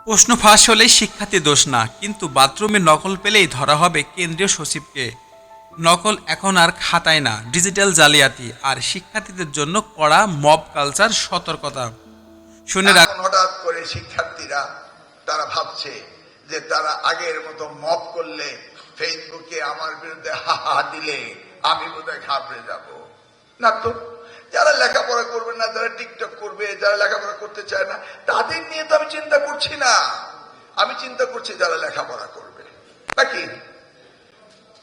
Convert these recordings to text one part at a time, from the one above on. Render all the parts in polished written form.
প্রশ্ন ফাঁস হলেই শিক্ষার্থী দোষ না, কিন্তু বাথরুমে নকল পেলেই ধরা হবে কেন্দ্রীয় সচিবকে। নকল এখন আর খাতায় না, ডিজিটাল জালিয়াতি। আর শিক্ষার্থীদের জন্য কড়া মব কালচার সতর্কতা। শুনে রাখ, এখন হঠাৎ করে শিক্ষার্থীরা তারা ভাবছে যে তারা আগের মতো মব করলে, ফেসবুকে আমার বিরুদ্ধে হাহা দিলে আমি বোধহয় ঘাবড়ে যাব না। তো যারা লেখাপড়া করবে না, যারা টিকটক করবে, যারা লেখাপড়া করতে চায় না, তাদের নিয়ে তো আমি চিন্তা করছি না। আমি চিন্তা করছি যারা লেখাপড়া করবে। নাকি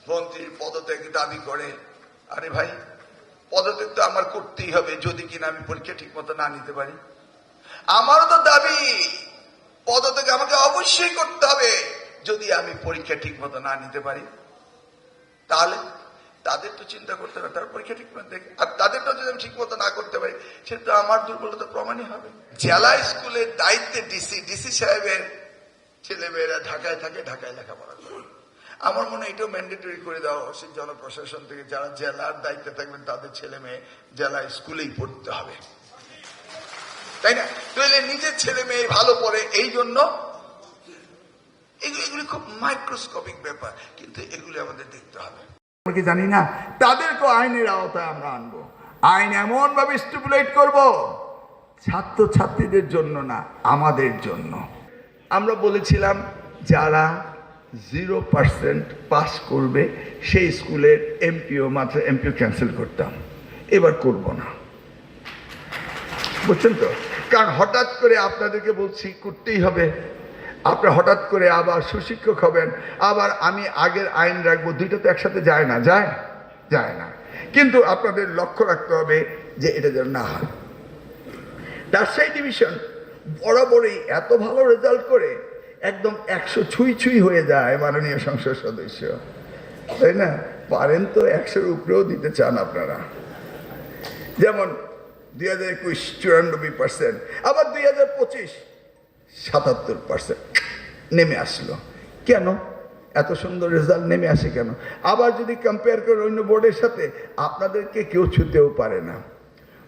মন্ত্রীর পদত্যাগ দাবি করে, আরে ভাই পদত্যাগ তো আমার করতেই হবে যদি কিনা আমি পরীক্ষা ঠিক মতো না নিতে পারি। আমারও তো দাবি পদত্যাগ আমাকে অবশ্যই করতে হবে যদি আমি পরীক্ষা ঠিক মতো না নিতে পারি। তাহলে তাদের তো চিন্তা করতে হবে, তার পরীক্ষা ঠিক মতো দেখে, আর তাদেরটা যদি আমি ঠিক মতো না করতে পারি সেটা তো আমার দুর্বলতা প্রমাণই হবে। জেলা স্কুলের দায়িত্বে ডিসি সাহেবের ছেলেমেয়েরা ঢাকায় থাকে, ঢাকায় লেখাপড়া করে। আমার মনে হয় এটাও ম্যান্ডেটরি করে দেওয়া উচিত জনপ্রশাসন থেকে, যারা জেলার দায়িত্বে থাকবেন তাদের ছেলে মেয়ে জেলা স্কুলেই পড়তে হবে, তাই না? তাহলে নিজের ছেলে মেয়ে ভালো পড়ে, এই জন্য এগুলি খুব মাইক্রোস্কোপিক ব্যাপার, কিন্তু এগুলি আমাদের দেখতে হবে। কি জানি না, তাদেরকেও আইনের আওতায় আমরা আনবো। আইন এমন ভাবে স্টিপুলেট করব, ছাত্র ছাত্রীদের জন্য না, আমাদের জন্য। আমরা বলেছিলাম যারা 0% পাস করবে সেই স্কুলের এমপিও ক্যান্সেল করতাম। এবার করব না, বুঝছেন তো? কারণ হঠাৎ করে আপনাদেরকে বলছি করতেই হবে, আপনারা হঠাৎ করে আবার সুশিক্ষক হবেন, আবার আমি আগের আইন রাখবো, দুইটা তো একসাথে যায় না, যায় না। কিন্তু আপনাদের লক্ষ্য রাখতে হবে যে এটা যেন না হয়। রাজশাহী ডিভিশন বরাবরই এত ভালো রেজাল্ট করে একদম 100 ছুঁই হয়ে যায় মাননীয় সংসদ সদস্য, তাই না? পারেন তো 100-এর উপরেও দিতে চান আপনারা। যেমন 2021 94%, আবার 2025 77% নেমে আসলো। কেন এত সুন্দর রেজাল্ট নেমে আসে কেন? আবার যদি কম্পেয়ার করে অন্য বোর্ডের সাথে, আপনাদেরকে কেউ ছুতেও পারে না।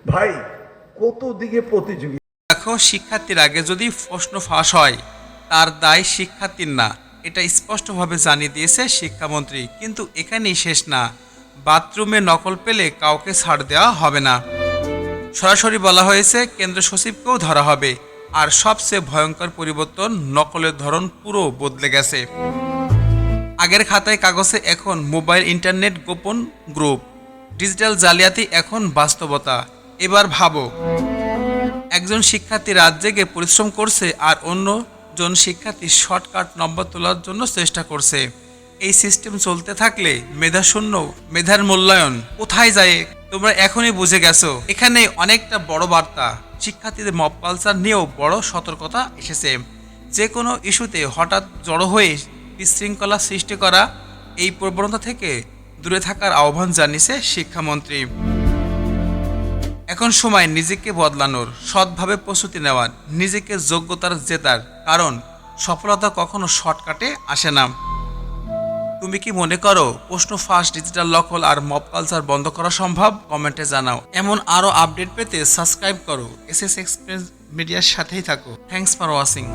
ভাই কত দিকে প্রতিযোগিতা। দেখো, শিক্ষার্থীর আগে যদি প্রশ্ন ফাঁস হয় তার দায় শিক্ষার্থীর না, এটা স্পষ্টভাবে জানিয়ে দিয়েছে শিক্ষামন্ত্রী। কিন্তু এখানেই শেষ না, বাথরুমে নকল পেলে কাউকে ছাড় দেওয়া হবে না। সরাসরি বলা হয়েছে কেন্দ্র সচিবকেও ধরা হবে। আর সবচেয়ে ভয়ঙ্কর পরিবর্তন, নকলের ধরন পুরো বদলে গেছে। আগের খাতায় কাগজে এখন মোবাইল, ইন্টারনেট, গোপন গ্রুপ। ডিজিটাল জালিয়াতি এখন বাস্তবতা। এবার ভাবো, একজন শিক্ষার্থী রাত জেগে পরিশ্রম করছে আর অন্যজন শিক্ষার্থী শর্টকাট নম্বর তোলার জন্য চেষ্টা করছে। এই সিস্টেম চলতে থাকলে মেধাশূন্য মেধার মূল্যায়ন কোথায় যায় তোমরা এখনই বুঝে গেছো। এখানে অনেকটা বড় বার্তা, শিক্ষার্থীদের মব কালচার নিয়েও বড় সতর্কতা এসেছে। যে কোনো ইস্যুতে হঠাৎ জড়ো হয়ে বিশৃঙ্খলা সৃষ্টি করা, এই প্রবণতা থেকে দূরে থাকার আহ্বান জানিয়েছে শিক্ষামন্ত্রী। এখন সময় নিজেকে বদলানোর, সৎভাবে প্রস্তুতি নেওয়ার, নিজেকে যোগ্যতার জেতার। কারণ সফলতা কখনো শর্টকাটে আসে না। তুমি কি মনে করো প্রশ্ন ফাঁস, ডিজিটাল নকল আর মব কালচার বন্ধ করা সম্ভব? কমেন্টে জানাও। এমন আরও আপডেট পেতে সাবস্ক্রাইব করো। এসএস এক্সপ্রেস মিডিয়ার সাথেই থাকো। Thanks for watching.